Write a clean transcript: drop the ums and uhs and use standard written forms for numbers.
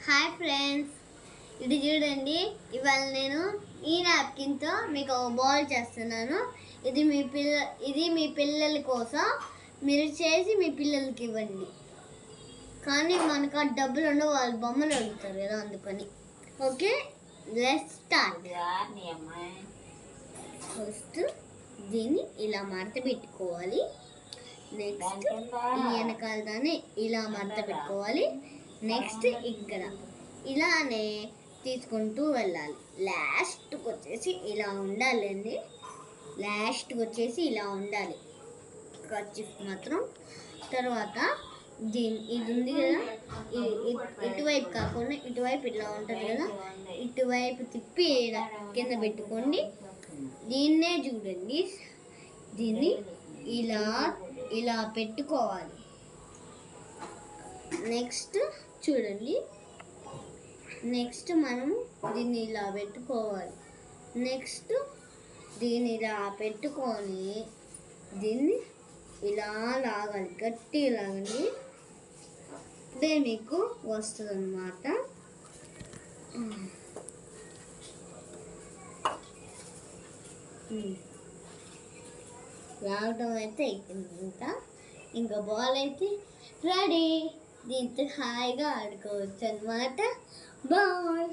Hi friends, ఇది చూడండి. ఇవాళ నేను ఈ నాప్కిన్తో మీకు ఒక బాల్ చేస్తున్నాను. ఇది మీ పిల్లల కోసం మీరు చేసి మీ పిల్లలకి ఇవ్వండి. కానీ మనకు ఆ డబ్బులు ఉండవు, వాళ్ళు బొమ్మలు అడుగుతారు కదా, అందుకని. Okay, let's start. ఫస్ట్ దీన్ని ఇలా మడత పెట్టుకోవాలి. నెక్స్ట్ ఈ వెనకాల దాన్ని ఇలా మడత పెట్టుకోవాలి. నెక్స్ట్ ఇక్కడ ఇలానే తీసుకుంటూ వెళ్ళాలి. లాస్ట్కి వచ్చేసి ఇలా ఉండాలండి. లాస్ట్కి వచ్చేసి ఇలా ఉండాలి కర్చీఫ్ మాత్రం. తర్వాత ఇది ఉంది కదా, ఇటువైపు కాకుండా ఇటువైపు ఇట్లా ఉంటుంది కదా, ఇటువైపు తిప్పి కింద పెట్టుకోండి. దీన్నే చూడండి, దీన్ని ఇలా ఇలా పెట్టుకోవాలి. నెక్స్ట్ చూడండి, నెక్స్ట్ మనం దీన్ని ఇలా పెట్టుకోవాలి. నెక్స్ట్ దీన్ని ఇలా పెట్టుకొని దీన్ని ఇలా లాగాలి, గట్టిగా లాగండి. ఇదే మీకు వస్తుంది అన్నమాట. లాగడం అయితే అయిపోయింది. ఇంకా బాల్ అయితే రెడీ. దీంతో హాయిగా ఆడుకోవచ్చు అన్నమాట. బాయ్.